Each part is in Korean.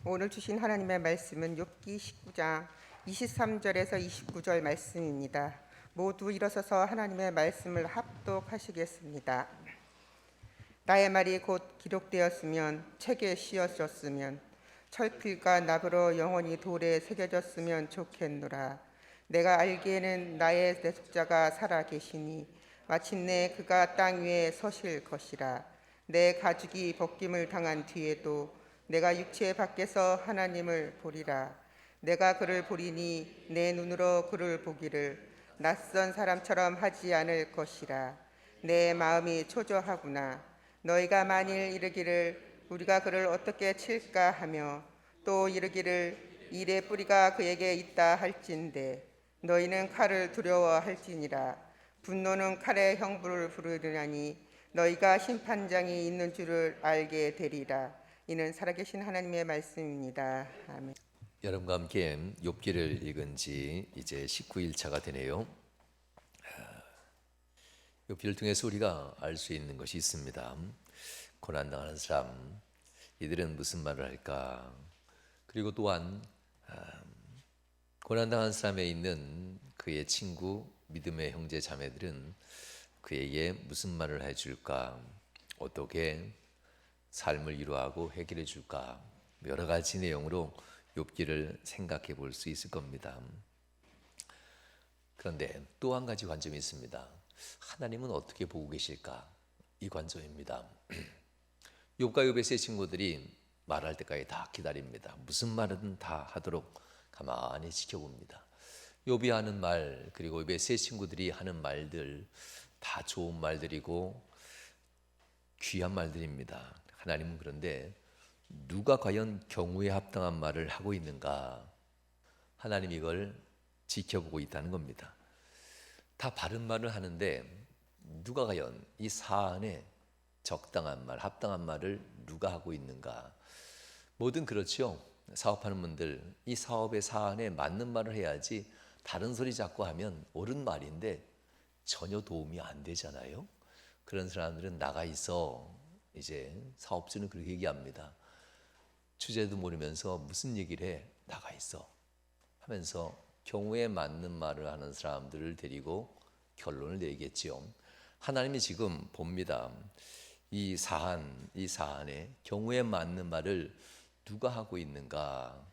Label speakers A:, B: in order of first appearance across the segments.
A: 오늘 주신 하나님의 말씀은 욥기 19장 23절에서 29절 말씀입니다. 모두 일어서서 하나님의 말씀을 합독하시겠습니다. 나의 말이 곧 기록되었으면 책에 씌어졌으면 철필과 납으로 영원히 돌에 새겨졌으면 좋겠노라. 내가 알기에는 나의 내속자가 살아 계시니 마침내 그가 땅 위에 서실 것이라. 내 가죽이 벗김을 당한 뒤에도 내가 육체 밖에서 하나님을 보리라. 내가 그를 보리니 내 눈으로 그를 보기를 낯선 사람처럼 하지 않을 것이라. 내 마음이 초조하구나. 너희가 만일 이르기를 우리가 그를 어떻게 칠까 하며 또 이르기를 일의 뿌리가 그에게 있다 할진대 너희는 칼을 두려워할지니라. 분노는 칼의 형부를 부르느니 너희가 심판장이 있는 줄을 알게 되리라. 이는 살아계신 하나님의 말씀입니다. 아멘.
B: 여러분과 함께 욥기를 읽은 지 이제 19일차가 되네요. 욥기를 통해서 우리가 알 수 있는 것이 있습니다. 고난당하는 사람, 이들은 무슨 말을 할까? 그리고 또한 고난당한 사람에 있는 그의 친구, 믿음의 형제 자매들은 그에게 무슨 말을 해줄까? 어떻게 삶을 위로하고 해결해 줄까? 여러 가지 내용으로 욥기를 생각해 볼 수 있을 겁니다. 그런데 또 한 가지 관점이 있습니다. 하나님은 어떻게 보고 계실까? 이 관점입니다. 욥과 욥의 세 친구들이 말할 때까지 다 기다립니다. 무슨 말은 다 하도록 가만히 지켜봅니다. 욥이 하는 말, 그리고 욥의 세 친구들이 하는 말들 다 좋은 말들이고 귀한 말들입니다. 하나님은 그런데 누가 과연 경우에 합당한 말을 하고 있는가? 하나님 이걸 지켜보고 있다는 겁니다. 다 바른 말을 하는데 누가 과연 이 사안에 적당한 말, 합당한 말을 누가 하고 있는가? 뭐든 그렇죠. 사업하는 분들 이 사업의 사안에 맞는 말을 해야지 다른 소리 자꾸 하면 옳은 말인데 전혀 도움이 안 되잖아요. 그런 사람들은 나가 있어. 이제 사업주는 그렇게 얘기합니다. 주제도 모르면서 무슨 얘기를 해? 나가 있어 하면서 경우에 맞는 말을 하는 사람들을 데리고 결론을 내겠지요. 하나님이 지금 봅니다. 이 사안에 경우에 맞는 말을 누가 하고 있는가?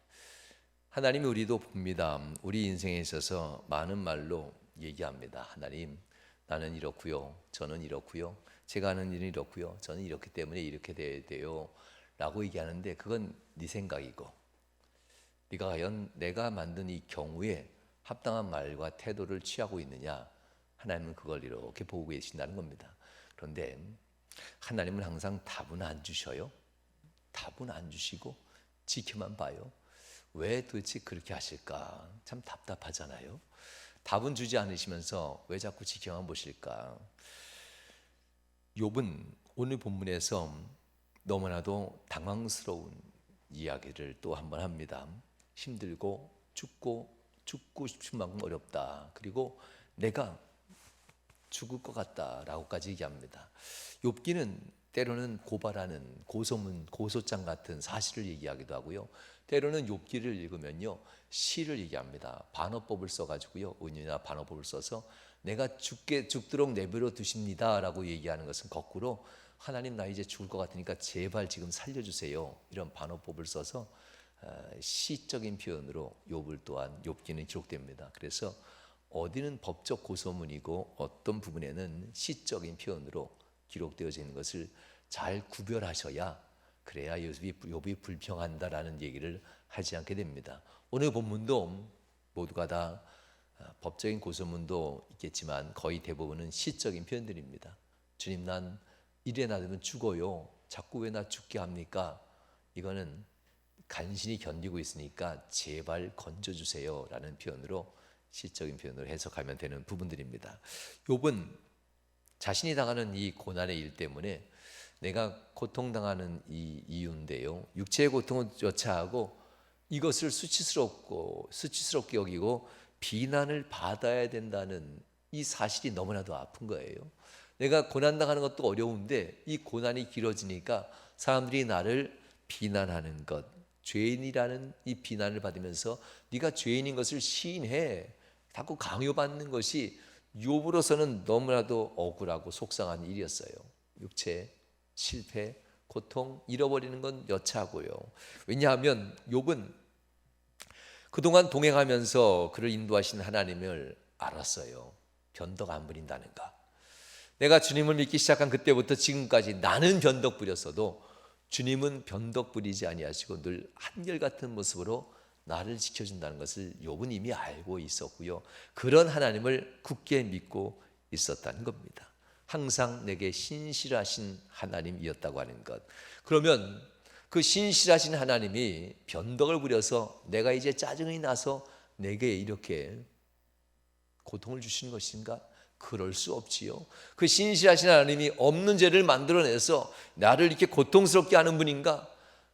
B: 하나님이 우리도 봅니다. 우리 인생에 있어서 많은 말로 얘기합니다. 하나님, 나는 이렇고요. 저는 이렇고요. 제가 하는 일은 이렇고요. 저는 이렇기 때문에 이렇게 돼야 돼요. 라고 얘기하는데 그건 네 생각이고 네가 과연 내가 만든 이 경우에 합당한 말과 태도를 취하고 있느냐? 하나님은 그걸 이렇게 보고 계신다는 겁니다. 그런데 하나님은 항상 답은 안 주셔요. 답은 안 주시고 지켜만 봐요. 왜 도대체 그렇게 하실까? 참 답답하잖아요. 답은 주지 않으시면서 왜 자꾸 지켜만 보실까? 욥은 오늘 본문에서 너무나도 당황스러운 이야기를 또 한 번 합니다. 힘들고 죽고 싶은 만큼 어렵다. 그리고 내가 죽을 것 같다라고까지 얘기합니다. 욥기는 때로는 고발하는 고소문, 고소장 같은 사실을 얘기하기도 하고요. 때로는 욥기를 읽으면요 시를 얘기합니다. 반어법을 써가지고요 은유나 반어법을 써서 내가 죽도록 내버려 두십니다라고 얘기하는 것은 거꾸로 하나님 나 이제 죽을 것 같으니까 제발 지금 살려주세요. 이런 반어법을 써서 시적인 표현으로 욥을 또한 욥기는 기록됩니다. 그래서 어디는 법적 고소문이고 어떤 부분에는 시적인 표현으로 기록되어져 있는 것을 잘 구별하셔야 그래야 욥이 불평한다라는 얘기를 하지 않게 됩니다. 오늘 본문도 모두가 다 법적인 고소문도 있겠지만 거의 대부분은 시적인 표현들입니다. 주님 난 이래 놔두면 죽어요. 자꾸 왜 나 죽게 합니까? 이거는 간신히 견디고 있으니까 제발 건져주세요 라는 표현으로 시적인 표현으로 해석하면 되는 부분들입니다. 욥은 자신이 당하는 이 고난의 일 때문에 내가 고통당하는 이 이유인데요. 육체의 고통은 여차하고 이것을 수치스럽게 여기고 비난을 받아야 된다는 이 사실이 너무나도 아픈 거예요. 내가 고난당하는 것도 어려운데 이 고난이 길어지니까 사람들이 나를 비난하는 것, 죄인이라는 이 비난을 받으면서 네가 죄인인 것을 시인해 자꾸 강요받는 것이 욥으로서는 너무나도 억울하고 속상한 일이었어요. 육체, 실패, 고통, 잃어버리는 건 여차하고요. 왜냐하면 욥은 그동안 동행하면서 그를 인도하신 하나님을 알았어요. 변덕 안 부린다는가. 내가 주님을 믿기 시작한 그때부터 지금까지 나는 변덕 부렸어도 주님은 변덕 부리지 아니하시고 늘 한결같은 모습으로 나를 지켜준다는 것을 욥은 이미 알고 있었고요. 그런 하나님을 굳게 믿고 있었다는 겁니다. 항상 내게 신실하신 하나님이었다고 하는 것. 그러면 그 신실하신 하나님이 변덕을 부려서 내가 이제 짜증이 나서 내게 이렇게 고통을 주시는 것인가? 그럴 수 없지요. 그 신실하신 하나님이 없는 죄를 만들어내서 나를 이렇게 고통스럽게 하는 분인가?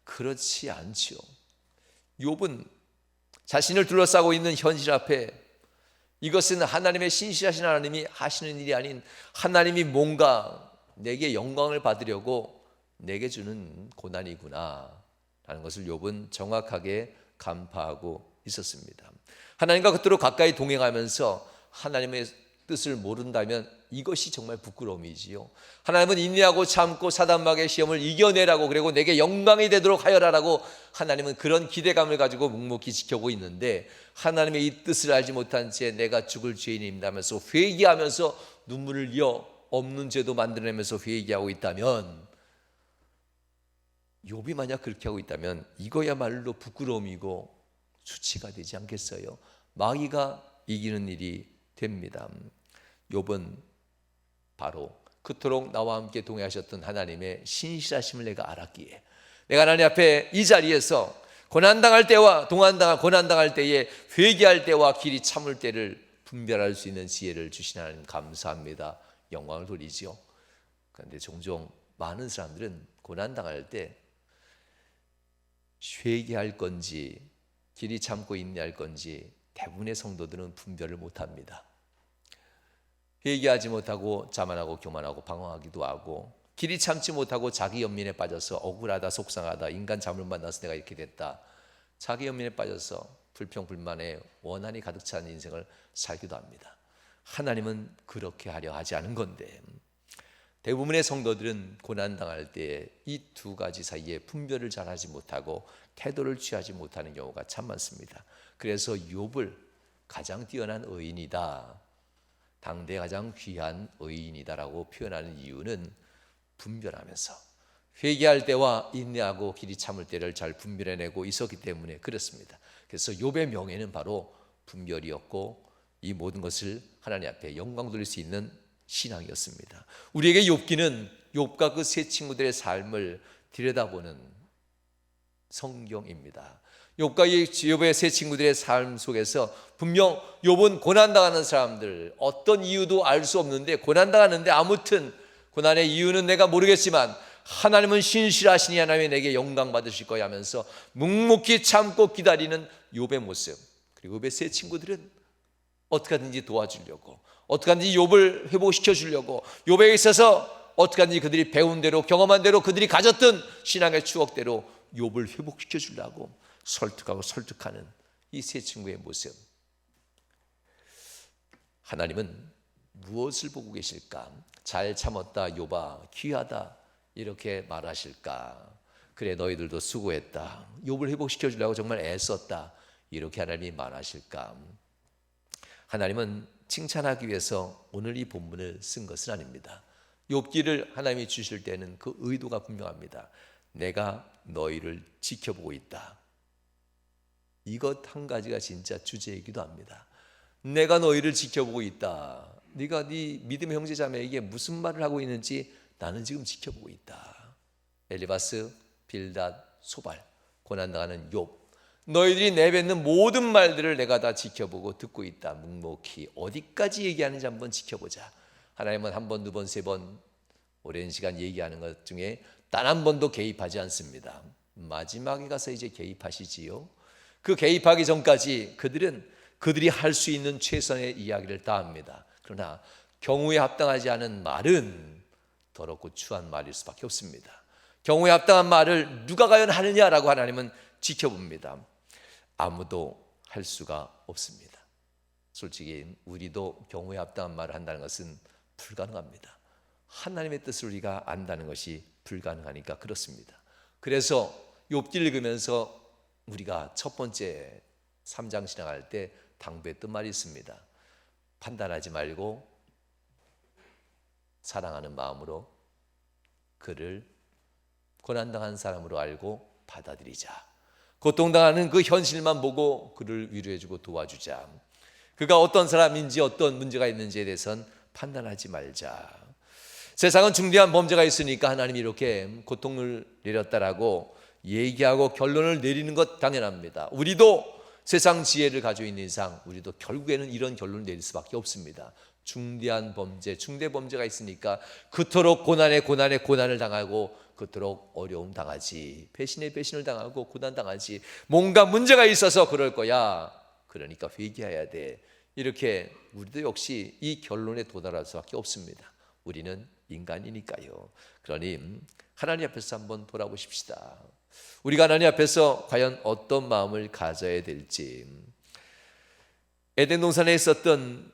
B: 그렇지 않지요. 욥은 자신을 둘러싸고 있는 현실 앞에 이것은 하나님의 신실하신 하나님이 하시는 일이 아닌 하나님이 뭔가 내게 영광을 받으려고 내게 주는 고난이구나 라는 것을 욥은 정확하게 간파하고 있었습니다. 하나님과 그토록 가까이 동행하면서 하나님의 뜻을 모른다면 이것이 정말 부끄러움이지요. 하나님은 인내하고 참고 사단마귀의 시험을 이겨내라고 그리고 내게 영광이 되도록 하여라라고 하나님은 그런 기대감을 가지고 묵묵히 지켜보고 있는데 하나님의 이 뜻을 알지 못한 채 내가 죽을 죄인입니다 하면서 회개하면서 눈물을 이어 없는 죄도 만들어내면서 회개하고 있다면 욥이 만약 그렇게 하고 있다면 이거야말로 부끄러움이고 수치가 되지 않겠어요? 마귀가 이기는 일이 됩니다. 욥은 바로 그토록 나와 함께 동행하셨던 하나님의 신실하심을 내가 알았기에 내가 하나님 앞에 이 자리에서 고난당할 때와 고난당할 때에 회개할 때와 길이 참을 때를 분별할 수 있는 지혜를 주신 하나님 감사합니다. 영광을 돌리지요. 그런데 종종 많은 사람들은 고난당할 때 회개할 건지 길이 참고 인내할 건지 대부분의 성도들은 분별을 못합니다. 회개하지 못하고 자만하고 교만하고 방황하기도 하고 길이 참지 못하고 자기 연민에 빠져서 억울하다 속상하다 인간 잘못 만나서 내가 이렇게 됐다 자기 연민에 빠져서 불평불만에 원한이 가득 찬 인생을 살기도 합니다. 하나님은 그렇게 하려 하지 않은 건데 대부분의 성도들은 고난당할 때 이 두 가지 사이에 분별을 잘하지 못하고 태도를 취하지 못하는 경우가 참 많습니다. 그래서 욥을 가장 뛰어난 의인이다, 당대 가장 귀한 의인이다라고 표현하는 이유는 분별하면서 회개할 때와 인내하고 길이 참을 때를 잘 분별해내고 있었기 때문에 그렇습니다. 그래서 욥의 명예는 바로 분별이었고 이 모든 것을 하나님 앞에 영광 돌릴 수 있는 신앙이었습니다. 우리에게 욥기는 욥과 그 세 친구들의 삶을 들여다보는 성경입니다. 욥과 욥의 세 친구들의 삶 속에서 분명 욥은 고난당하는 사람들 어떤 이유도 알 수 없는데 고난당하는데 아무튼 고난의 이유는 내가 모르겠지만 하나님은 신실하시니 하나님이 내게 영광 받으실 거야 하면서 묵묵히 참고 기다리는 욥의 모습, 그리고 욥의 세 친구들은 어떻게 하든지 도와주려고 어떻게 하든지 욥을 회복시켜 주려고 욥에 있어서 어떻게 하든지 그들이 배운 대로 경험한 대로 그들이 가졌던 신앙의 추억대로 욥을 회복시켜 주려고 설득하고 설득하는 이 세 친구의 모습. 하나님은 무엇을 보고 계실까? 잘 참았다 욥아 귀하다 이렇게 말하실까? 그래 너희들도 수고했다 욥을 회복시켜 주려고 정말 애썼다 이렇게 하나님이 말하실까? 하나님은 칭찬하기 위해서 오늘 이 본문을 쓴 것은 아닙니다. 욥기를 하나님이 주실 때는 그 의도가 분명합니다. 내가 너희를 지켜보고 있다. 이것 한 가지가 진짜 주제이기도 합니다. 내가 너희를 지켜보고 있다. 네가 네 믿음의 형제 자매에게 무슨 말을 하고 있는지 나는 지금 지켜보고 있다. 엘리바스, 빌닷, 소발, 고난당하는 욥, 너희들이 내뱉는 모든 말들을 내가 다 지켜보고 듣고 있다. 묵묵히 어디까지 얘기하는지 한번 지켜보자. 하나님은 한 번, 두 번, 세 번 오랜 시간 얘기하는 것 중에 단 한 번도 개입하지 않습니다. 마지막에 가서 이제 개입하시지요. 그 개입하기 전까지 그들이 할 수 있는 최선의 이야기를 다 합니다. 그러나 경우에 합당하지 않은 말은 더럽고 추한 말일 수밖에 없습니다. 경우에 합당한 말을 누가 과연 하느냐라고 하나님은 지켜봅니다. 아무도 할 수가 없습니다. 솔직히 우리도 경우에 합당한 말을 한다는 것은 불가능합니다. 하나님의 뜻을 우리가 안다는 것이 불가능하니까 그렇습니다. 그래서 욥기를 읽으면서 우리가 첫 번째 3장 지나갈 때 당부했던 말이 있습니다. 판단하지 말고 사랑하는 마음으로 그를 고난당한 사람으로 알고 받아들이자. 고통당하는 그 현실만 보고 그를 위로해주고 도와주자. 그가 어떤 사람인지 어떤 문제가 있는지에 대해서는 판단하지 말자. 세상은 중대한 범죄가 있으니까 하나님이 이렇게 고통을 내렸다라고 얘기하고 결론을 내리는 것 당연합니다. 우리도 세상 지혜를 가지고 있는 이상 우리도 결국에는 이런 결론을 내릴 수밖에 없습니다. 중대한 범죄, 중대 범죄가 있으니까 그토록 고난을 당하고 그토록 어려움 당하지, 배신에 배신을 당하고 고난 당하지, 뭔가 문제가 있어서 그럴 거야. 그러니까 회개해야 돼. 이렇게 우리도 역시 이 결론에 도달할 수밖에 없습니다. 우리는 인간이니까요. 그러니 하나님 앞에서 한번 돌아보십시다. 우리가 하나님 앞에서 과연 어떤 마음을 가져야 될지. 에덴 동산에 있었던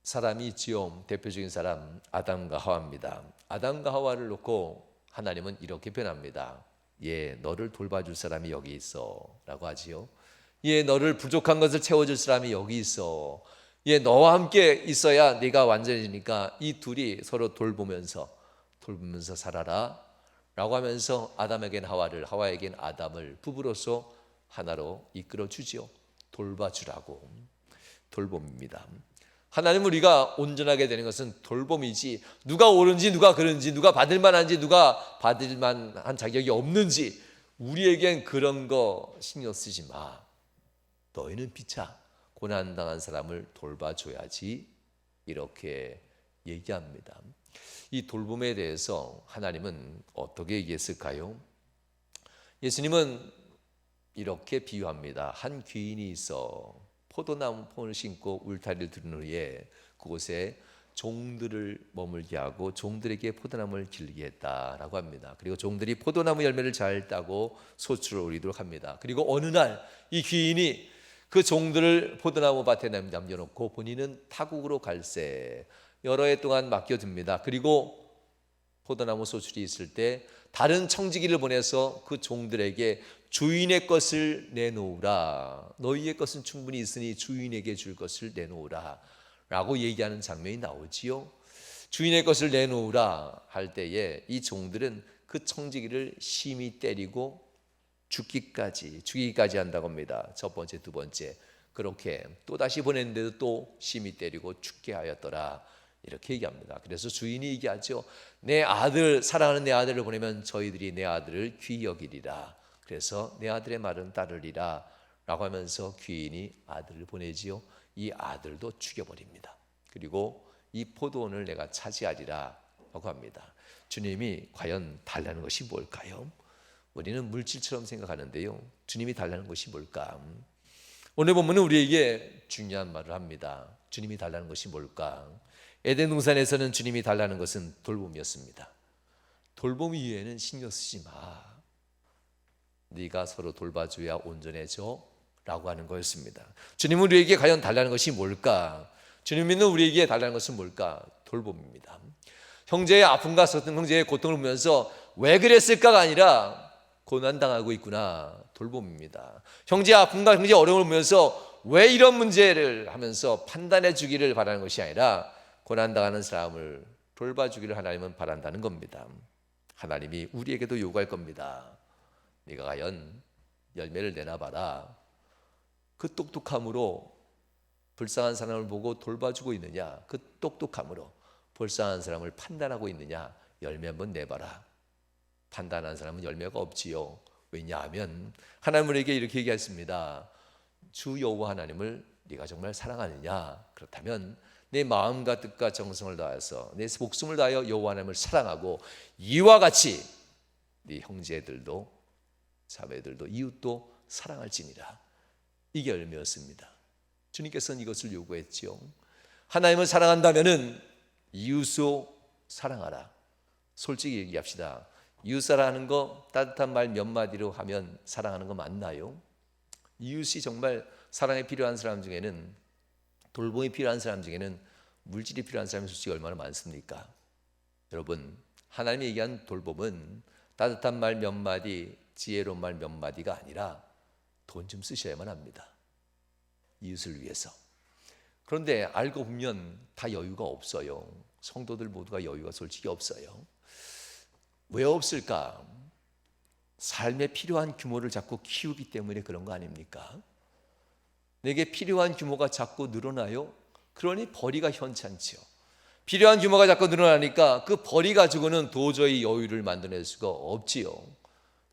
B: 사람이 있지요. 대표적인 사람 아담과 하와입니다. 아담과 하와를 놓고 하나님은 이렇게 표현합니다. 예, 너를 돌봐줄 사람이 여기 있어 라고 하지요. 예, 너를 부족한 것을 채워줄 사람이 여기 있어. 예, 너와 함께 있어야 네가 완전해지니까 이 둘이 서로 돌보면서 살아라 라고 하면서 아담에겐 하와를, 하와에겐 아담을 부부로서 하나로 이끌어 주지요. 돌봐주라고. 돌봄입니다. 하나님 우리가 온전하게 되는 것은 돌봄이지, 누가 옳은지 누가 그른지, 누가 받을 만한지 누가 받을 만한 자격이 없는지 우리에겐 그런 거 신경 쓰지 마. 너희는 피차 고난당한 사람을 돌봐줘야지. 이렇게 얘기합니다. 이 돌봄에 대해서 하나님은 어떻게 얘기했을까요? 예수님은 이렇게 비유합니다. 한 귀인이 있어 포도나무 폰을 심고 울타리를 두른 후에 그곳에 종들을 머물게 하고 종들에게 포도나무를 길게 했다라고 합니다. 그리고 종들이 포도나무 열매를 잘 따고 소출을 올리도록 합니다. 그리고 어느 날 이 귀인이 그 종들을 포도나무 밭에 남겨놓고 본인은 타국으로 갈새 여러 해 동안 맡겨둡니다. 그리고 포도나무 소출이 있을 때 다른 청지기를 보내서 그 종들에게 주인의 것을 내놓으라. 너희의 것은 충분히 있으니 주인에게 줄 것을 내놓으라 라고 얘기하는 장면이 나오지요. 주인의 것을 내놓으라 할 때에 이 종들은 그 청지기를 심히 때리고 죽이기까지 한다고 합니다. 첫 번째, 두 번째 그렇게 또다시 보냈는데도 또 심히 때리고 죽게 하였더라 이렇게 얘기합니다. 그래서 주인이 얘기하죠. 내 아들, 사랑하는 내 아들을 보내면 저희들이 내 아들을 귀히 여기리라. 그래서 내 아들의 말은 따르리라 라고 하면서 귀인이 아들을 보내지요. 이 아들도 죽여버립니다. 그리고 이 포도원을 내가 차지하리라 라고 합니다. 주님이 과연 달라는 것이 뭘까요? 우리는 물질처럼 생각하는데요. 주님이 달라는 것이 뭘까? 오늘 본문은 우리에게 중요한 말을 합니다. 주님이 달라는 것이 뭘까? 에덴 동산에서는 주님이 달라는 것은 돌봄이었습니다. 돌봄 이외에는 신경 쓰지 마. 네가 서로 돌봐줘야 온전해져 라고 하는 거였습니다. 주님은 우리에게 과연 달라는 것이 뭘까? 주님은 우리에게 달라는 것은 뭘까? 돌봄입니다. 형제의 아픔과 형제의 고통을 보면서 왜 그랬을까가 아니라 고난당하고 있구나. 돌봄입니다. 형제의 아픔과 형제의 어려움을 보면서 왜 이런 문제를 하면서 판단해 주기를 바라는 것이 아니라 고난당하는 사람을 돌봐주기를 하나님은 바란다는 겁니다. 하나님이 우리에게도 요구할 겁니다. 네가 과연 열매를 내놔봐라. 그 똑똑함으로 불쌍한 사람을 보고 돌봐주고 있느냐, 그 똑똑함으로 불쌍한 사람을 판단하고 있느냐, 열매 한번 내봐라. 판단한 사람은 열매가 없지요. 왜냐하면 하나님 우리에게 이렇게 얘기했습니다. 주 여호와 하나님을 네가 정말 사랑하느냐? 그렇다면 내 마음과 뜻과 정성을 다해서 내 목숨을 다하여 여호와 하나님을 사랑하고 이와 같이 네 형제들도 자매들도 이웃도 사랑할지니라. 이게 열매였습니다. 주님께서는 이것을 요구했지요. 하나님을 사랑한다면은 이웃도 사랑하라. 솔직히 얘기합시다. 이웃사랑하는 거 따뜻한 말 몇 마디로 하면 사랑하는 거 맞나요? 이웃이 정말 사랑이 필요한 사람 중에는, 돌봄이 필요한 사람 중에는 물질이 필요한 사람이 솔직히 얼마나 많습니까? 여러분, 하나님이 얘기한 돌봄은 따뜻한 말 몇 마디, 지혜로운 말 몇 마디가 아니라 돈 좀 쓰셔야만 합니다. 이웃을 위해서. 그런데 알고 보면 다 여유가 없어요. 성도들 모두가 여유가 솔직히 없어요. 왜 없을까? 삶에 필요한 규모를 자꾸 키우기 때문에 그런 거 아닙니까? 내게 필요한 규모가 자꾸 늘어나요. 그러니 벌이가 현찮지요. 필요한 규모가 자꾸 늘어나니까 그 벌이 가지고는 도저히 여유를 만들어낼 수가 없지요.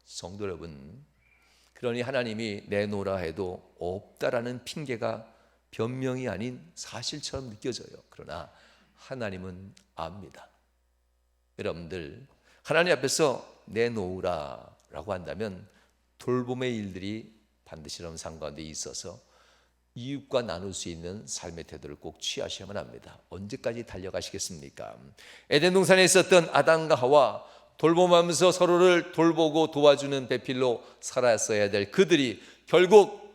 B: 성도 여러분, 그러니 하나님이 내놓으라 해도 없다라는 핑계가 변명이 아닌 사실처럼 느껴져요. 그러나 하나님은 압니다. 여러분들, 하나님 앞에서 내놓으라 라고 한다면 돌봄의 일들이 반드시 여러분 삶 가운데 있어서 이웃과 나눌 수 있는 삶의 태도를 꼭 취하셔야만 합니다. 언제까지 달려가시겠습니까? 에덴 동산에 있었던 아담과 하와, 돌봄하면서 서로를 돌보고 도와주는 배필로 살았어야 될 그들이 결국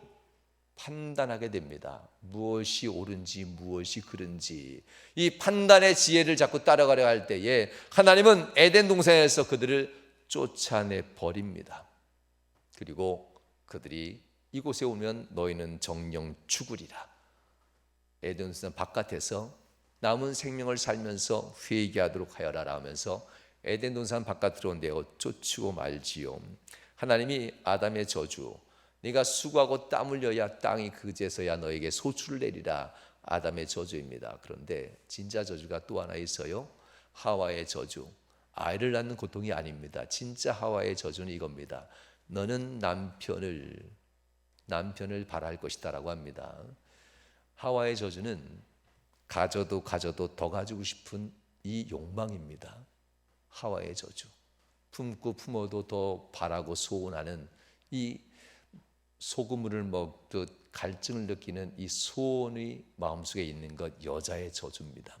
B: 판단하게 됩니다. 무엇이 옳은지 무엇이 그른지. 이 판단의 지혜를 자꾸 따라가려 할 때에 하나님은 에덴 동산에서 그들을 쫓아내 버립니다. 그리고 그들이 이곳에 오면 너희는 정령 죽으리라. 에덴 동산 바깥에서 남은 생명을 살면서 회개하도록 하여라 하면서 에덴 동산 바깥으로 내어 쫓고 말지요. 하나님이 아담의 저주, 네가 수고하고 땀 흘려야 땅이 그제서야 너에게 소출을 내리라, 아담의 저주입니다. 그런데 진짜 저주가 또 하나 있어요. 하와의 저주. 아이를 낳는 고통이 아닙니다. 진짜 하와의 저주는 이겁니다. 너는 남편을 바랄 것이다 라고 합니다. 하와의 저주는 가져도 더 가지고 싶은 이 욕망입니다. 하와의 저주. 품고 품어도 더 바라고 소원하는 이 소금물을 먹듯 갈증을 느끼는 이 소원의 마음속에 있는 것, 여자의 저주입니다.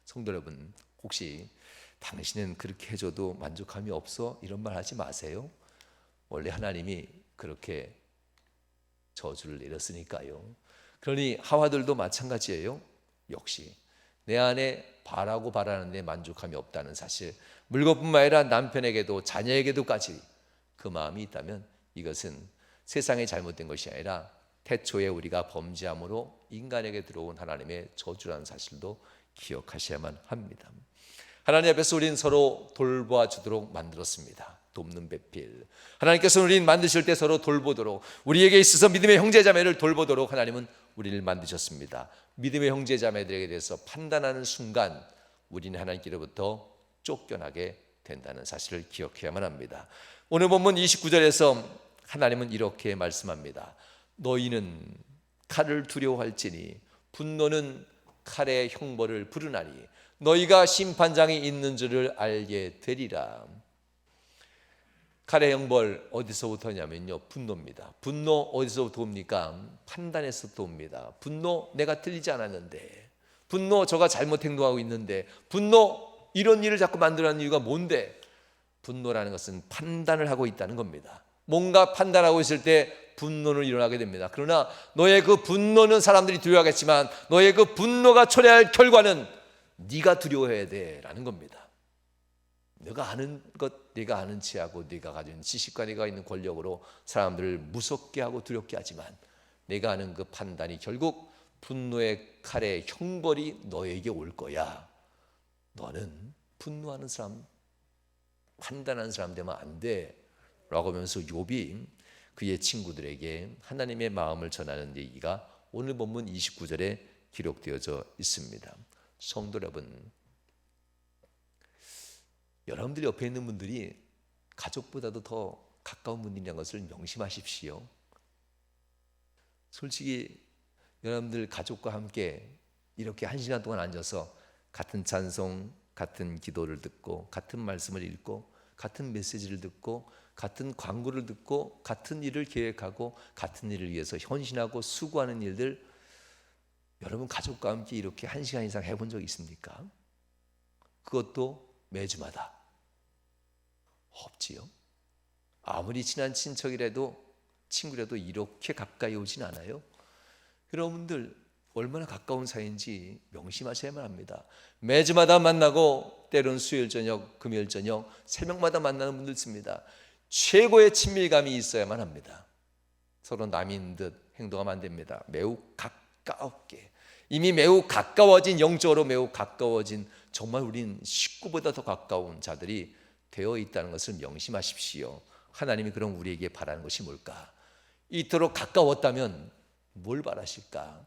B: 성도 여러분, 혹시 당신은 그렇게 해줘도 만족함이 없어? 이런 말 하지 마세요. 원래 하나님이 그렇게 저주를 내렸으니까요. 그러니 하와들도 마찬가지예요. 역시 내 안에 바라는데 만족함이 없다는 사실, 물건뿐만 아니라 남편에게도 자녀에게도까지 그 마음이 있다면 이것은 세상에 잘못된 것이 아니라 태초에 우리가 범죄함으로 인간에게 들어온 하나님의 저주라는 사실도 기억하셔야만 합니다. 하나님 앞에서 우리는 서로 돌봐주도록 만들었습니다. 돕는 배필. 하나님께서는 우리는 만드실 때 서로 돌보도록, 우리에게 있어서 믿음의 형제자매를 돌보도록 하나님은 우리를 만드셨습니다. 믿음의 형제자매들에게 대해서 판단하는 순간 우리는 하나님께로부터 쫓겨나게 된다는 사실을 기억해야만 합니다. 오늘 본문 29절에서 하나님은 이렇게 말씀합니다. 너희는 칼을 두려워할지니 분노는 칼의 형벌을 부르나니 너희가 심판장이 있는 줄을 알게 되리라. 칼의 형벌 어디서부터 오냐면요, 분노입니다. 분노 어디서부터 옵니까? 판단에서부터 옵니다. 분노, 내가 틀리지 않았는데, 분노, 저가 잘못 행동하고 있는데, 분노, 이런 일을 자꾸 만들어내는 이유가 뭔데? 분노라는 것은 판단을 하고 있다는 겁니다. 뭔가 판단하고 있을 때 분노는 일어나게 됩니다. 그러나 너의 그 분노는 사람들이 두려워하겠지만 너의 그 분노가 초래할 결과는 네가 두려워해야 돼라는 겁니다. 내가 아는 것, 내가 아는 체하고 네가 가진 지식과 네가 있는 권력으로 사람들을 무섭게 하고 두렵게 하지만 내가 아는 그 판단이 결국 분노의 칼의 형벌이 너에게 올 거야. 너는 분노하는 사람, 판단하는 사람 되면 안 돼 라고 하면서 욥이 그의 친구들에게 하나님의 마음을 전하는 얘기가 오늘 본문 29절에 기록되어져 있습니다. 성도 여러분, 여러분들 옆에 있는 분들이 가족보다도 더 가까운 분들이라는 것을 명심하십시오. 솔직히 여러분들 가족과 함께 이렇게 1시간 동안 앉아서 같은 찬송, 같은 기도를 듣고 같은 말씀을 읽고 같은 메시지를 듣고 같은 광고를 듣고 같은 일을 계획하고 같은 일을 위해서 헌신하고 수고하는 일들, 여러분 가족과 함께 이렇게 1시간 이상 해본 적 있습니까? 그것도 매주마다. 없지요. 아무리 친한 친척이라도 친구라도 이렇게 가까이 오진 않아요. 여러분들 얼마나 가까운 사이인지 명심하셔야만 합니다. 매주마다 만나고 때론 수요일 저녁, 금요일 저녁 새벽마다 만나는 분들 있습니다. 최고의 친밀감이 있어야만 합니다. 서로 남인 듯 행동하면 안 됩니다. 매우 가깝게, 이미 매우 가까워진, 영적으로 매우 가까워진, 정말 우린 식구보다 더 가까운 자들이 되어 있다는 것을 명심하십시오. 하나님이 그럼 우리에게 바라는 것이 뭘까? 이토록 가까웠다면 뭘 바라실까?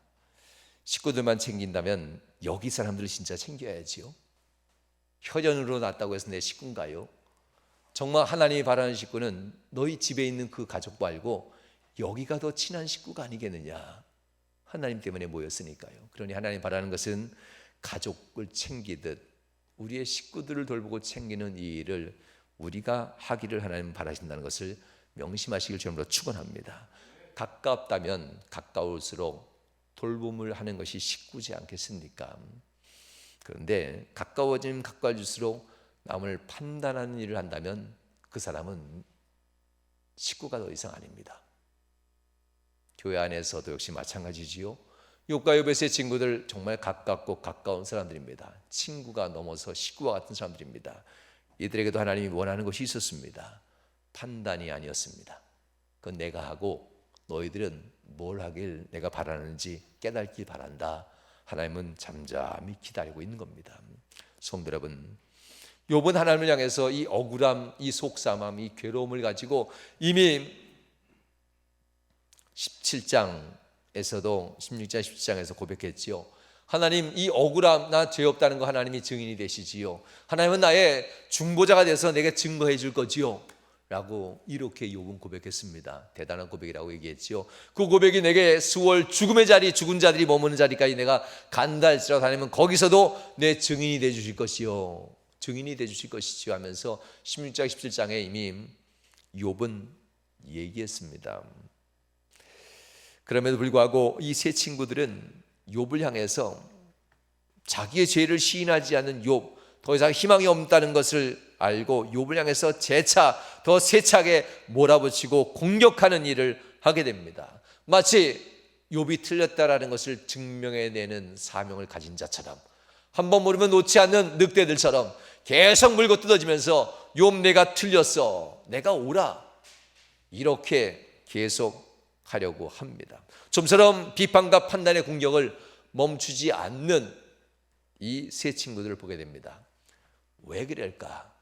B: 식구들만 챙긴다면 여기 사람들을 진짜 챙겨야지요. 혈연으로 낳았다고 해서 내 식구인가요? 정말 하나님이 바라는 식구는 너희 집에 있는 그 가족 말고 여기가 더 친한 식구가 아니겠느냐. 하나님 때문에 모였으니까요. 그러니 하나님 바라는 것은 가족을 챙기듯 우리의 식구들을 돌보고 챙기는 이 일을 우리가 하기를 하나님 바라신다는 것을 명심하시길 주님으로 축원합니다. 가깝다면 가까울수록 돌봄을 하는 것이 식구지 않겠습니까? 그런데 가까워지면 가까워질수록 남을 판단하는 일을 한다면 그 사람은 식구가 더 이상 아닙니다. 교회 안에서도 역시 마찬가지지요. 욥과 욥의 친구들 정말 가깝고 가까운 사람들입니다. 친구가 넘어서 식구와 같은 사람들입니다. 이들에게도 하나님이 원하는 것이 있었습니다. 판단이 아니었습니다. 그건 내가 하고 너희들은 뭘 하길 내가 바라는지 깨닫길 바란다. 하나님은 잠잠히 기다리고 있는 겁니다. 성도 여러분, 욥은 하나님을 향해서 이 억울함, 이 속상함, 이 괴로움을 가지고 이미 16장, 17장에서 고백했지요. 하나님, 이 억울함, 나 죄 없다는 거 하나님이 증인이 되시지요. 하나님은 나의 중보자가 돼서 내게 증거해 줄 거지요. 라고 이렇게 욥은 고백했습니다. 대단한 고백이라고 얘기했지요. 그 고백이 내게 수월 죽음의 자리, 죽은 자들이 머무는 자리까지 내가 간다 할지라도 하나님은 거기서도 내 증인이 돼 주실 것이요, 증인이 돼 주실 것이지요 하면서 16장 17장에 이미 욥은 얘기했습니다. 그럼에도 불구하고 이 세 친구들은 욥을 향해서 자기의 죄를 시인하지 않는 욥, 더 이상 희망이 없다는 것을 알고 욥을 향해서 재차 더 세차게 몰아붙이고 공격하는 일을 하게 됩니다. 마치 욥이 틀렸다라는 것을 증명해내는 사명을 가진 자처럼, 한번 물으면 놓지 않는 늑대들처럼 계속 물고 뜯어지면서 욥 내가 틀렸어, 내가 옳아, 이렇게 계속 하려고 합니다. 좀처럼 비판과 판단의 공격을 멈추지 않는 이 세 친구들을 보게 됩니다. 왜 그럴까?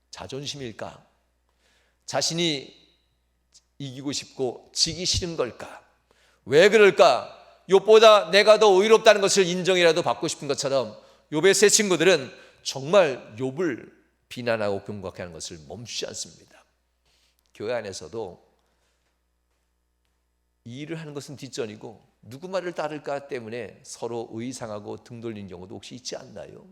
B: 자존심일까? 자신이 이기고 싶고 지기 싫은 걸까? 왜 그럴까? 욥보다 내가 더 의롭다는 것을 인정이라도 받고 싶은 것처럼 욥의 세 친구들은 정말 욥을 비난하고 경고하게 하는 것을 멈추지 않습니다. 교회 안에서도 이 일을 하는 것은 뒷전이고 누구 말을 따를까 때문에 서로 의상하고 등 돌리는 경우도 혹시 있지 않나요?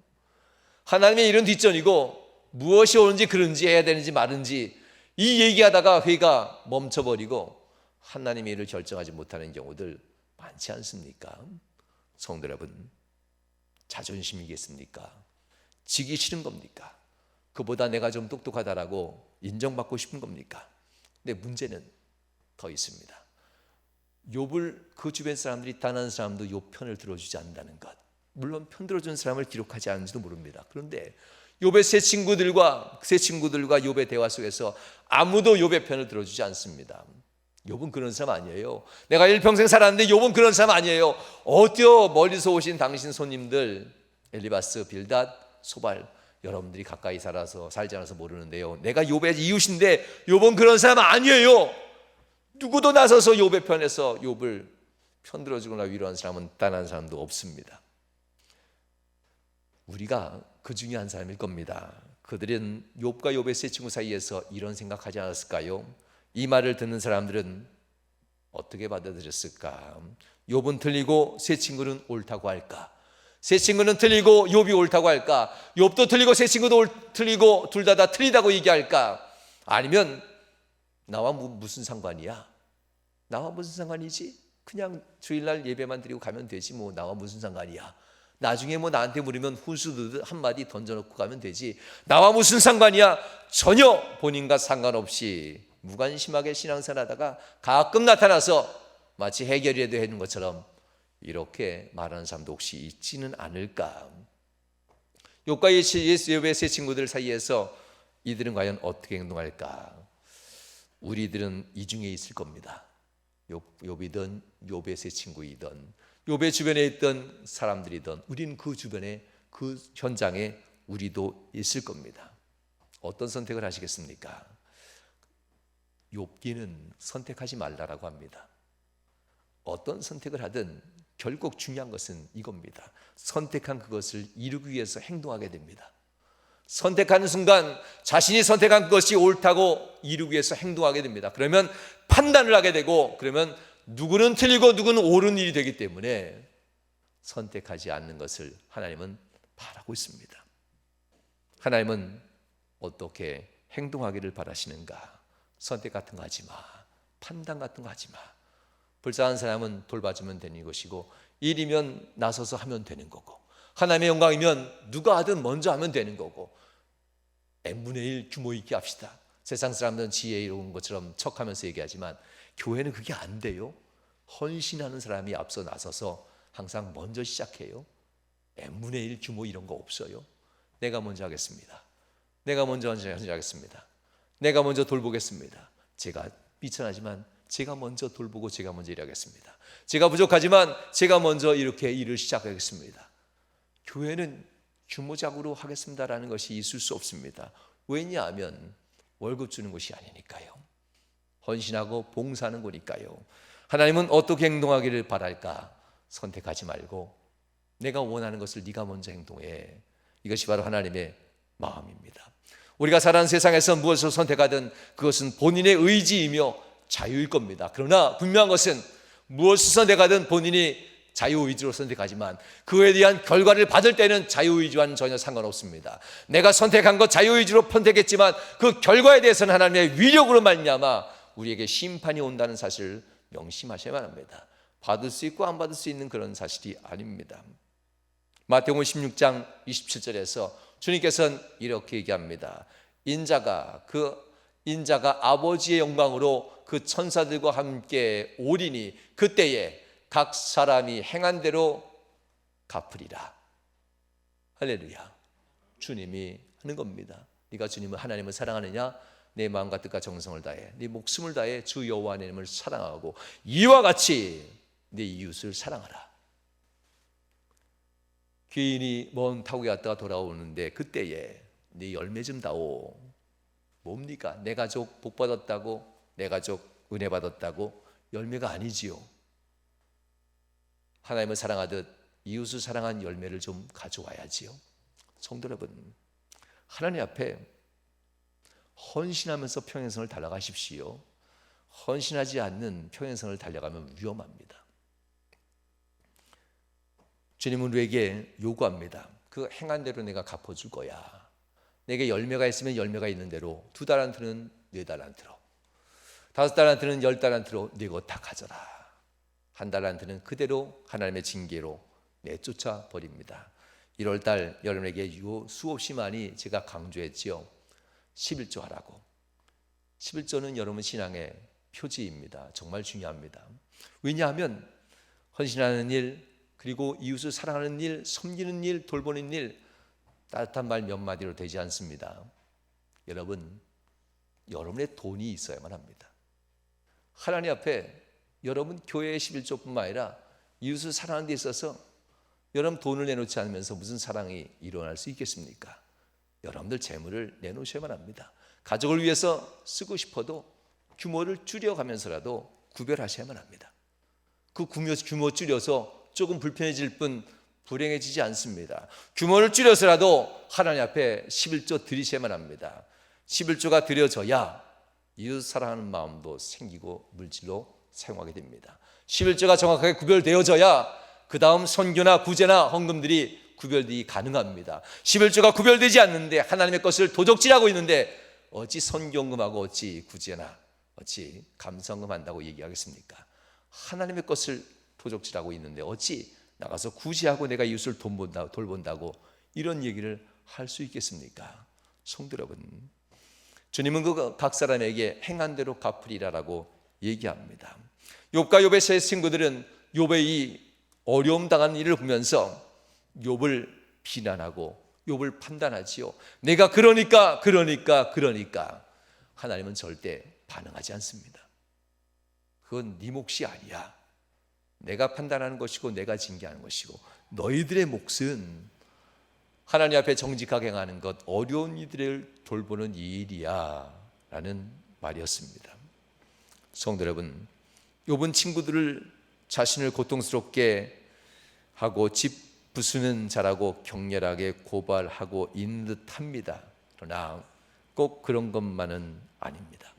B: 하나님의 일은 뒷전이고 무엇이 옳은지 그른지 해야 되는지 마른지 이 얘기하다가 회가 멈춰버리고 하나님의 일을 결정하지 못하는 경우들 많지 않습니까? 성도 여러분, 자존심이겠습니까? 지기 싫은 겁니까? 그보다 내가 좀 똑똑하다라고 인정받고 싶은 겁니까? 근데 문제는 더 있습니다. 욥을 그 주변 사람들이 단 한 사람도 욥 편을 들어주지 않는다는 것, 물론 편 들어준 사람을 기록하지 않은지도 모릅니다. 그런데 욥의 세 친구들과 욥의 대화 속에서 아무도 욥의 편을 들어주지 않습니다. 욥은 그런 사람 아니에요. 내가 일평생 살았는데 욥은 그런 사람 아니에요. 어디요 멀리서 오신 당신 손님들 엘리바스, 빌닷, 소발, 여러분들이 가까이 살지 않아서 모르는데요, 내가 욥의 이웃인데 욥은 그런 사람 아니에요. 누구도 나서서 욥의 편에서 욥을 편들어주거나 위로한 사람은 단 한 사람도 없습니다. 우리가 그 중에 한 사람일 겁니다. 그들은 욥과 욥의 세 친구 사이에서 이런 생각하지 않았을까요? 이 말을 듣는 사람들은 어떻게 받아들였을까? 욥은 틀리고 세 친구는 옳다고 할까? 세 친구는 틀리고 욥이 옳다고 할까? 욥도 틀리고 세 친구도 틀리고 둘 다 틀리다고 얘기할까? 아니면 나와 무슨 상관이야? 나와 무슨 상관이지? 그냥 주일날 예배만 드리고 가면 되지 뭐 나와 무슨 상관이야? 나중에 뭐 나한테 물으면 훈수 한마디 던져놓고 가면 되지. 나와 무슨 상관이야? 전혀 본인과 상관없이 무관심하게 신앙생활하다가 가끔 나타나서 마치 해결이라도 해주는 것처럼 이렇게 말하는 사람도 혹시 있지는 않을까? 욥과 욥의 세 친구들 사이에서 이들은 과연 어떻게 행동할까? 우리들은 이 중에 있을 겁니다. 욥이든 욥의 세 친구이든 욥의 주변에 있던 사람들이든 우리는 그 주변에 그 현장에 우리도 있을 겁니다. 어떤 선택을 하시겠습니까? 욥기는 선택하지 말라라고 합니다. 어떤 선택을 하든 결국 중요한 것은 이겁니다. 선택한 그것을 이루기 위해서 행동하게 됩니다. 선택하는 순간 자신이 선택한 그것이 옳다고 이루기 위해서 행동하게 됩니다. 그러면 판단을 하게 되고, 그러면 누구는 틀리고 누구는 옳은 일이 되기 때문에 선택하지 않는 것을 하나님은 바라고 있습니다. 하나님은 어떻게 행동하기를 바라시는가? 선택 같은 거 하지 마. 판단 같은 거 하지 마. 불쌍한 사람은 돌봐주면 되는 것이고, 일이면 나서서 하면 되는 거고, 하나님의 영광이면 누가 하든 먼저 하면 되는 거고, n분의 1 규모 있게 합시다. 세상 사람들은 지혜 이룬 것처럼 척하면서 얘기하지만 교회는 그게 안 돼요. 헌신하는 사람이 앞서 나서서 항상 먼저 시작해요. n분의 1 규모 이런 거 없어요. 내가 먼저 하겠습니다. 내가 먼저 하겠습니다. 내가 먼저 돌보겠습니다. 제가 비천하지만 제가 먼저 돌보고 제가 먼저 일하겠습니다. 제가 부족하지만 제가 먼저 이렇게 일을 시작하겠습니다. 교회는 규모작으로 하겠습니다라는 것이 있을 수 없습니다. 왜냐하면 월급 주는 것이 아니니까요. 헌신하고 봉사하는 거니까요. 하나님은 어떻게 행동하기를 바랄까? 선택하지 말고 내가 원하는 것을 네가 먼저 행동해. 이것이 바로 하나님의 마음입니다. 우리가 살아가는 세상에서 무엇을 선택하든 그것은 본인의 의지이며 자유일 겁니다. 그러나 분명한 것은 무엇을 선택하든 본인이 자유의지로 선택하지만 그에 대한 결과를 받을 때는 자유의지와는 전혀 상관없습니다. 내가 선택한 것 자유의지로 선택했지만 그 결과에 대해서는 하나님의 위력으로 말미암아 우리에게 심판이 온다는 사실을 명심하셔야만 합니다. 받을 수 있고 안 받을 수 있는 그런 사실이 아닙니다. 마태복음 16장 27절에서 주님께서는 이렇게 얘기합니다. 인자가 아버지의 영광으로 그 천사들과 함께 오리니 그때에 각 사람이 행한 대로 갚으리라. 할렐루야. 주님이 하는 겁니다. 네가 주님을 하나님을 사랑하느냐? 내 마음과 뜻과 정성을 다해 네 목숨을 다해 주 여호와 하나님을 사랑하고 이와 같이 네 이웃을 사랑하라. 귀인이 먼 타국에 갔다가 돌아오는데 그때에 네 열매 좀 다오. 뭡니까? 내 가족 복 받았다고, 내 가족 은혜 받았다고 열매가 아니지요. 하나님을 사랑하듯 이웃을 사랑한 열매를 좀 가져와야지요. 성도 여러분, 하나님 앞에 헌신하면서 평행선을 달려가십시오. 헌신하지 않는 평행선을 달려가면 위험합니다. 주님은 우리에게 요구합니다. 그 행한 대로 내가 갚아줄 거야. 내게 열매가 있으면 열매가 있는 대로 2달란트는 4달란트로, 5달란트는 10달란트로 네 것 다 가져라. 1달란트는 그대로 하나님의 징계로 내쫓아 버립니다. 1월달 여러분에게 수없이 많이 제가 강조했지요. 11조 하라고. 11조는 여러분 신앙의 표지입니다. 정말 중요합니다. 왜냐하면 헌신하는 일, 그리고 이웃을 사랑하는 일, 섬기는 일, 돌보는 일, 따뜻한 말 몇 마디로 되지 않습니다. 여러분, 여러분의 돈이 있어야만 합니다. 하나님 앞에 여러분 교회의 11조뿐만 아니라 이웃을 사랑하는 데 있어서 여러분 돈을 내놓지 않으면서 무슨 사랑이 일어날 수 있겠습니까? 여러분들 재물을 내놓으셔야만 합니다. 가족을 위해서 쓰고 싶어도 규모를 줄여가면서라도 구별하셔야만 합니다. 그 규모 줄여서 조금 불편해질 뿐 불행해지지 않습니다. 규모를 줄여서라도 하나님 앞에 11조 드리셔야만 합니다. 11조가 드려져야 이웃 사랑하는 마음도 생기고 물질로 사용하게 됩니다. 11조가 정확하게 구별되어져야 그 다음 선교나 구제나 헌금들이 구별되기 가능합니다. 11조가 구별되지 않는데 하나님의 것을 도적질하고 있는데 어찌 선교헌금하고 어찌 구제나 어찌 감사헌금 한다고 얘기하겠습니까? 하나님의 것을 도적질하고 있는데 어찌 나가서 구제하고 내가 이웃을 돌본다고 이런 얘기를 할 수 있겠습니까? 성도 여러분, 주님은 각 사람에게 행한 대로 갚으리라라고 얘기합니다. 욥과 욥의 세 친구들은 욥의 이 어려움 당한 일을 보면서 욥을 비난하고 욥을 판단하지요. 내가 그러니까 하나님은 절대 반응하지 않습니다. 그건 네 몫이 아니야. 내가 판단하는 것이고 내가 징계하는 것이고 너희들의 몫은 하나님 앞에 정직하게 행하는 것, 어려운 이들을 돌보는 일이야 라는 말이었습니다. 성도 여러분, 욥은 친구들을 자신을 고통스럽게 하고 집 부수는 자라고 격렬하게 고발하고 있는 듯합니다. 그러나 꼭 그런 것만은 아닙니다.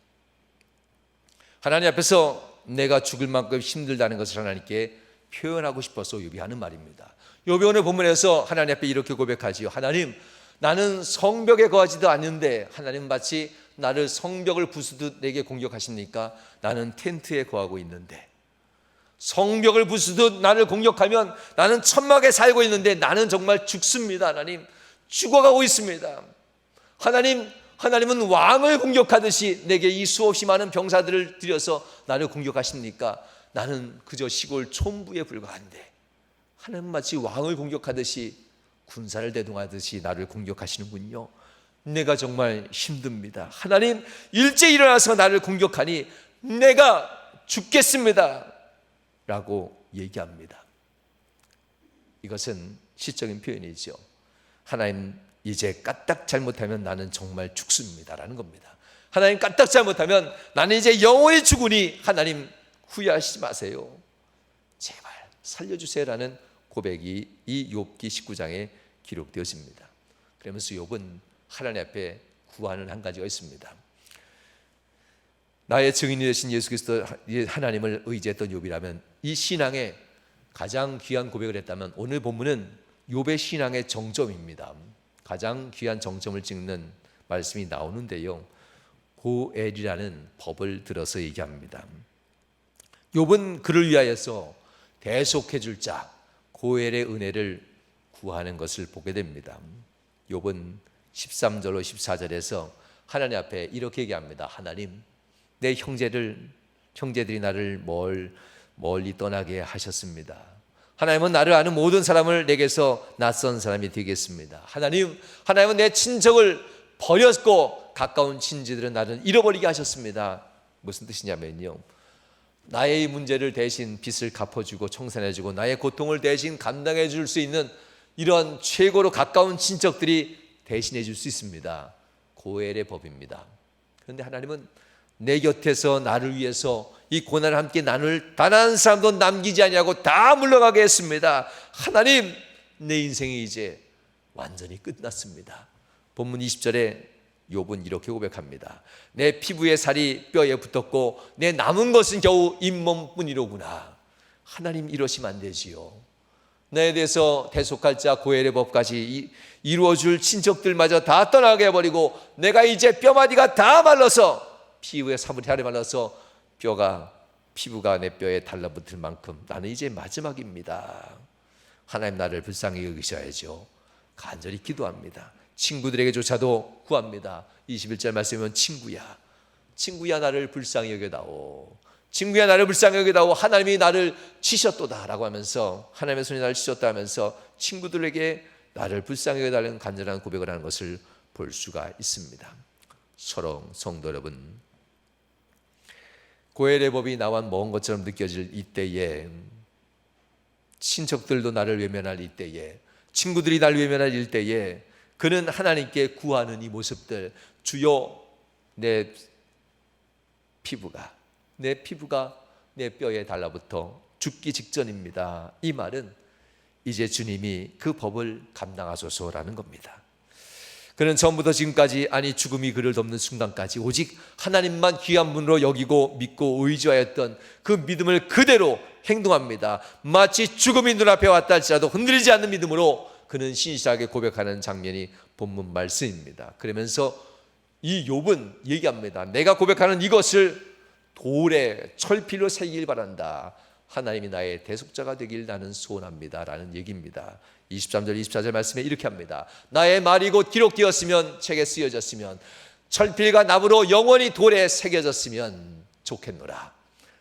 B: 하나님 앞에서 내가 죽을 만큼 힘들다는 것을 하나님께 표현하고 싶어서 욥이 하는 말입니다. 욥이 오늘 본문에서 하나님 앞에 이렇게 고백하지요. 하나님, 나는 성벽에 거하지도 않는데 하나님 마치 나를 성벽을 부수듯 내게 공격하십니까? 나는 텐트에 거하고 있는데 성벽을 부수듯 나를 공격하면 나는 천막에 살고 있는데 나는 정말 죽습니다. 하나님, 죽어가고 있습니다. 하나님은 왕을 공격하듯이 내게 이 수없이 많은 병사들을 들여서 나를 공격하십니까? 나는 그저 시골 촌부에 불과한데 하나님 마치 왕을 공격하듯이 군사를 대동하듯이 나를 공격하시는군요. 내가 정말 힘듭니다. 하나님, 일찍 일어나서 나를 공격하니 내가 죽겠습니다 라고 얘기합니다. 이것은 시적인 표현이죠. 하나님, 이제 까딱 잘못하면 나는 정말 죽습니다 라는 겁니다. 하나님, 까딱 잘못하면 나는 이제 영원히 죽으니 하나님 후회하시지 마세요. 제발 살려주세요 라는 고백이 이 욥기 19장에 기록되었습니다. 그러면서 욥은 하나님 앞에 구하는 한 가지가 있습니다. 나의 증인이 되신 예수 그리스도 하나님을 의지했던 욥이라면, 이 신앙에 가장 귀한 고백을 했다면 오늘 본문은 욥의 신앙의 정점입니다. 가장 귀한 정점을 찍는 말씀이 나오는데요, 고엘이라는 법을 들어서 얘기합니다. 욥은 그를 위하여서 대속해 줄 자 고엘의 은혜를 구하는 것을 보게 됩니다. 욥은 13절로 14절에서 하나님 앞에 이렇게 얘기합니다. 하나님, 내 형제들이 나를 멀리 떠나게 하셨습니다. 하나님은 나를 아는 모든 사람을 내게서 낯선 사람이 되겠습니다. 하나님은 내 친척을 버렸고 가까운 친지들은 나를 잃어버리게 하셨습니다. 무슨 뜻이냐면요, 나의 문제를 대신 빚을 갚아주고 청산해주고 나의 고통을 대신 감당해 줄 수 있는 이런 최고로 가까운 친척들이 대신해 줄 수 있습니다. 고엘의 법입니다. 그런데 하나님은 내 곁에서 나를 위해서 이 고난을 함께 나눌 단 한 사람도 남기지 아니하고 다 물러가게 했습니다. 하나님, 내 인생이 이제 완전히 끝났습니다. 본문 20절에 욥은 이렇게 고백합니다. 내 피부에 살이 뼈에 붙었고 내 남은 것은 겨우 잇몸뿐이로구나. 하나님, 이러시면 안 되지요. 나에 대해서 대속할 자 고엘의 법까지 이루어줄 친척들마저 다 떠나게 해버리고 내가 이제 뼈마디가 다 말라서 피부에 사물이 말라서 피부가 내 뼈에 달라붙을 만큼 나는 이제 마지막입니다. 하나님, 나를 불쌍히 여기셔야죠. 간절히 기도합니다. 친구들에게조차도 구합니다. 21절 말씀이면 친구야 나를 불쌍히 여겨다오. 친구야 나를 불쌍히 여겨다오. 하나님이 나를 치셨도다 라고 하면서, 하나님의 손이 나를 치셨다 하면서 친구들에게 나를 불쌍히 여겨달라는 간절한 고백을 하는 것을 볼 수가 있습니다. 서로 성도 여러분, 고엘의 법이 나와 먼 것처럼 느껴질 이때에, 친척들도 나를 외면할 이때에, 친구들이 나를 외면할 이때에 그는 하나님께 구하는 이 모습들, 주여 내 피부가 내 뼈에 달라붙어 죽기 직전입니다. 이 말은 이제 주님이 그 법을 감당하소서라는 겁니다. 그는 처음부터 지금까지, 아니 죽음이 그를 덮는 순간까지 오직 하나님만 귀한 분으로 여기고 믿고 의지하였던 그 믿음을 그대로 행동합니다. 마치 죽음이 눈앞에 왔다 할지라도 흔들리지 않는 믿음으로 그는 신실하게 고백하는 장면이 본문 말씀입니다. 그러면서 이 욥은 얘기합니다. 내가 고백하는 이것을 돌에 철필로 새기길 바란다. 하나님이 나의 대속자가 되길 나는 소원합니다 라는 얘기입니다. 23절 24절 말씀에 이렇게 합니다. 나의 말이 곧 기록되었으면 책에 쓰여졌으면 철필과 나무로 영원히 돌에 새겨졌으면 좋겠노라.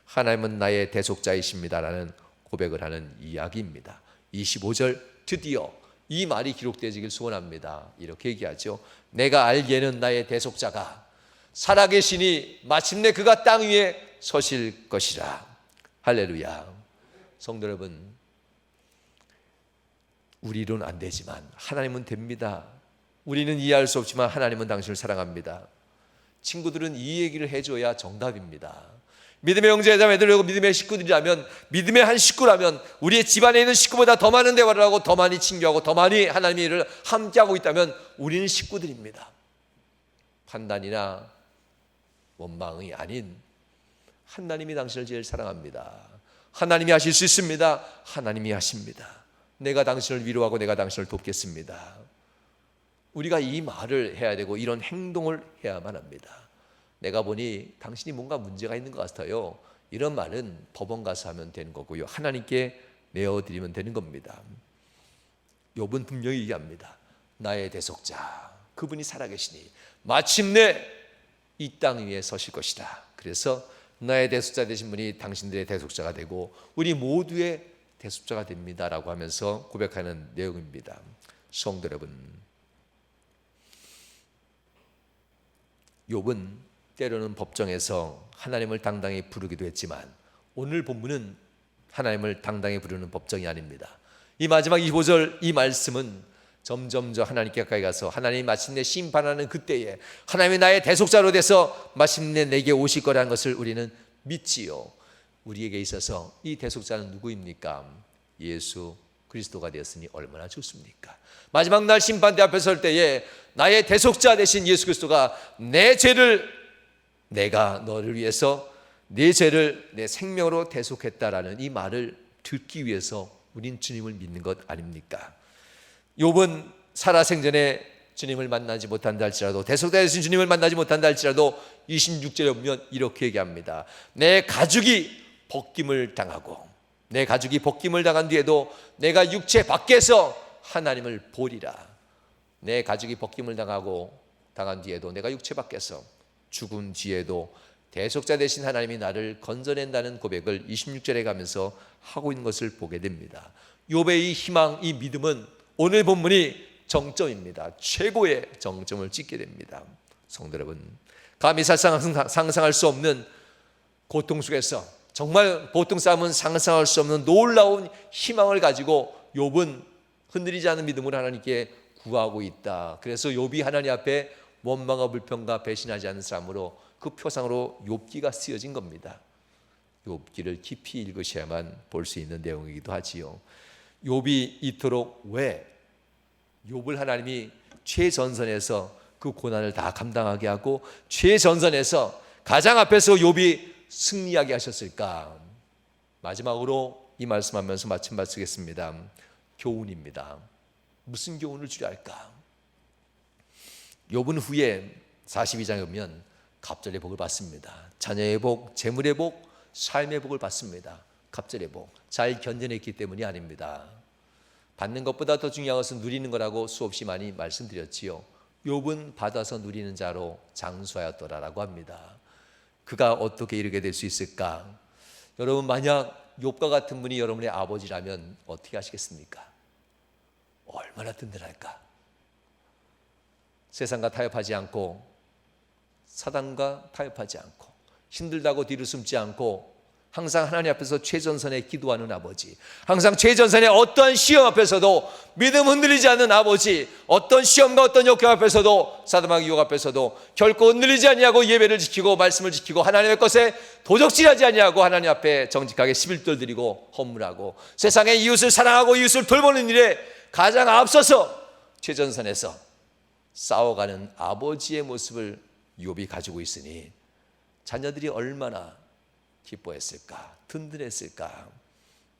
B: 하나님은 나의 대속자이십니다 라는 고백을 하는 이야기입니다. 25절 드디어 이 말이 기록되기를 소원합니다. 이렇게 얘기하죠. 내가 알기에는 나의 대속자가 살아계시니 마침내 그가 땅 위에 서실 것이라. 할렐루야. 성도 여러분, 우리로는 안 되지만 하나님은 됩니다. 우리는 이해할 수 없지만 하나님은 당신을 사랑합니다. 친구들은 이 얘기를 해줘야 정답입니다. 믿음의 형제자매들이고 믿음의 식구들이라면, 믿음의 한 식구라면, 우리의 집안에 있는 식구보다 더 많은 대화를 하고 더 많이 친교하고 더 많이 하나님의 일을 함께하고 있다면 우리는 식구들입니다. 판단이나 원망이 아닌 하나님이 당신을 제일 사랑합니다. 하나님이 하실 수 있습니다. 하나님이 하십니다. 내가 당신을 위로하고 내가 당신을 돕겠습니다. 우리가 이 말을 해야 되고 이런 행동을 해야만 합니다. 내가 보니 당신이 뭔가 문제가 있는 것 같아요. 이런 말은 법원 가서 하면 되는 거고요. 하나님께 내어드리면 되는 겁니다. 욥은 분명히 얘기합니다. 나의 대속자, 그분이 살아계시니 마침내 이 땅 위에 서실 것이다. 그래서 나의 대속자 되신 분이 당신들의 대속자가 되고 우리 모두의 대속자가 됩니다라고 하면서 고백하는 내용입니다. 성도 여러분, 욥은 때로는 법정에서 하나님을 당당히 부르기도 했지만 오늘 본문은 하나님을 당당히 부르는 법정이 아닙니다. 이 마지막 25절 이 말씀은 점점 더 하나님께 가까이 가서 하나님이 마침내 심판하는 그때에 하나님이 나의 대속자로 돼서 마침내 내게 오실 거라는 것을 우리는 믿지요. 우리에게 있어서 이 대속자는 누구입니까? 예수 그리스도가 되었으니 얼마나 좋습니까? 마지막 날 심판대 앞에 설 때에 나의 대속자 되신 예수 그리스도가 내 죄를, 내가 너를 위해서 내 죄를 내 생명으로 대속했다라는 이 말을 듣기 위해서 우린 주님을 믿는 것 아닙니까? 욥은 살아생전에 주님을 만나지 못한다 할지라도, 대속자 되신 주님을 만나지 못한다 할지라도 26절에 보면 이렇게 얘기합니다. 내 가죽이 벗김을 당하고, 내 가죽이 벗김을 당한 뒤에도 내가 육체 밖에서 하나님을 보리라. 내 가죽이 벗김을 당한 뒤에도 내가 육체 밖에서 죽은 뒤에도 대속자 되신 하나님이 나를 건져낸다는 고백을 26절에 가면서 하고 있는 것을 보게 됩니다. 욥의 이 희망, 이 믿음은 오늘 본문이 정점입니다. 최고의 정점을 찍게 됩니다. 성도 여러분, 감히 상상할 수 없는 고통 속에서 정말 보통 사람은 상상할 수 없는 놀라운 희망을 가지고 욥은 흔들리지 않는 믿음으로 하나님께 구하고 있다. 그래서 욥이 하나님 앞에 원망과 불평과 배신하지 않는 사람으로 그 표상으로 욥기가 쓰여진 겁니다. 욥기를 깊이 읽으셔야만 볼 수 있는 내용이기도 하지요. 욥이 이토록 왜 욥을 하나님이 최전선에서 그 고난을 다 감당하게 하고 최전선에서 가장 앞에서 욥이 승리하게 하셨을까? 마지막으로 이 말씀하면서 마침 마치겠습니다. 교훈입니다. 무슨 교훈을 주려 할까? 욥은 후에 42장에 보면 갑절의 복을 받습니다. 자녀의 복, 재물의 복, 삶의 복을 받습니다. 갑절의 복, 잘 견뎌냈기 때문이 아닙니다. 받는 것보다 더 중요한 것은 누리는 거라고 수없이 많이 말씀드렸지요. 욥은 받아서 누리는 자로 장수하였더라라고 합니다. 그가 어떻게 이르게 될 수 있을까? 여러분, 만약 욥과 같은 분이 여러분의 아버지라면 어떻게 하시겠습니까? 얼마나 든든할까? 세상과 타협하지 않고, 사단과 타협하지 않고, 힘들다고 뒤로 숨지 않고, 항상 하나님 앞에서 최전선에 기도하는 아버지, 항상 최전선의 어떤 시험 앞에서도 믿음 흔들리지 않는 아버지, 어떤 시험과 어떤 역경 앞에서도, 사단과 유혹 앞에서도 결코 흔들리지 아니하고 예배를 지키고 말씀을 지키고 하나님의 것에 도적질하지 아니하고 하나님 앞에 정직하게 11돌 드리고 헌물하고 세상의 이웃을 사랑하고 이웃을 돌보는 일에 가장 앞서서 최전선에서 싸워가는 아버지의 모습을 욥이 가지고 있으니 자녀들이 얼마나 기뻐했을까, 든든했을까.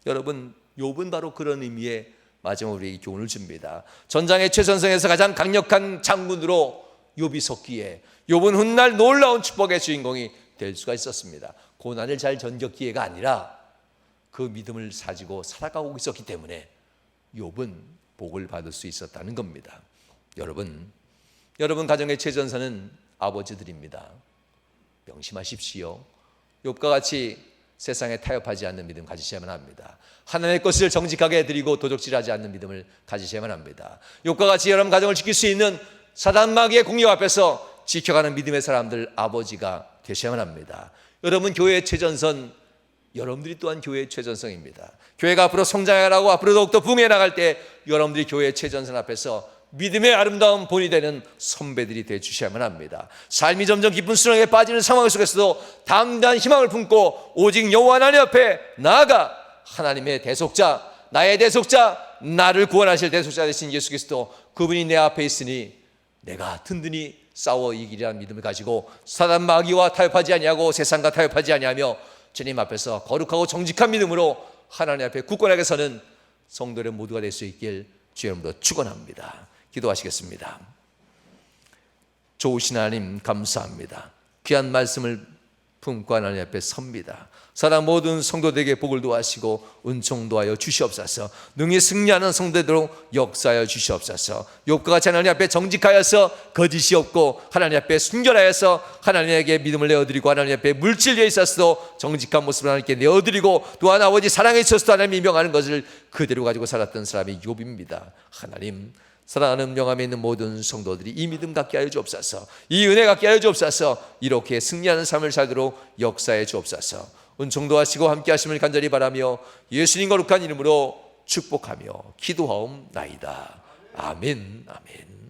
B: 여러분, 욥은 바로 그런 의미의 마지막으로 우리에게 교훈을 줍니다. 전장의 최전선에서 가장 강력한 장군으로 욥이 섰기에 욥은 훗날 놀라운 축복의 주인공이 될 수가 있었습니다. 고난을 잘 견뎠기에가 아니라 그 믿음을 가지고 살아가고 있었기 때문에 욥은 복을 받을 수 있었다는 겁니다. 여러분 가정의 최전선은 아버지들입니다. 명심하십시오. 욥과 같이 세상에 타협하지 않는 믿음 가지셔야만 합니다. 하나님의 것을 정직하게 드리고 도적질하지 않는 믿음을 가지셔야만 합니다. 욥과 같이 여러분 가정을 지킬 수 있는 사단 마귀의 공격 앞에서 지켜가는 믿음의 사람들 아버지가 되셔야만 합니다. 여러분 교회의 최전선, 여러분들이 또한 교회의 최전선입니다. 교회가 앞으로 성장해나가고 앞으로 더욱더 부흥해 나갈 때 여러분들이 교회의 최전선 앞에서 믿음의 아름다운 본이 되는 선배들이 되어 주셔야만 합니다. 삶이 점점 깊은 수렁에 빠지는 상황 속에서도 담대한 희망을 품고 오직 여호와 하나님 앞에 나아가 하나님의 대속자, 나의 대속자, 나를 구원하실 대속자 되신 예수 그리스도, 그분이 내 앞에 있으니 내가 든든히 싸워 이기리라는 믿음을 가지고 사단 마귀와 타협하지 아니하고 세상과 타협하지 아니하며 주님 앞에서 거룩하고 정직한 믿음으로 하나님 앞에 굳건하게 서는 성도들 모두가 될 수 있길 주의 이름으로 축원합니다. 기도하시겠습니다. 좋으신 하나님 감사합니다. 귀한 말씀을 품고 하나님 앞에 섭니다. 사랑 모든 성도들에게 복을 도하시고 은총 도하여 주시옵소서. 능히 승리하는 성도들로 역사하여 주시옵소서. 욥과 같이 하나님 앞에 정직하여서 거짓이 없고 하나님 앞에 순결하여서 하나님에게 믿음을 내어드리고 하나님 앞에 물질에 있어서도 정직한 모습을 하나님께 내어드리고 또한 아버지 사랑에 있어서도 하나님이 명하는 것을 그대로 가지고 살았던 사람이 욥입니다. 하나님 사랑하는 명함에 있는 모든 성도들이 이 믿음 갖게 하여 주옵소서. 이 은혜 갖게 하여 주옵소서. 이렇게 승리하는 삶을 살도록 역사해 주옵소서. 은총도 하시고 함께 하심을 간절히 바라며 예수님 거룩한 이름으로 축복하며 기도하옵나이다. 아멘. 아멘.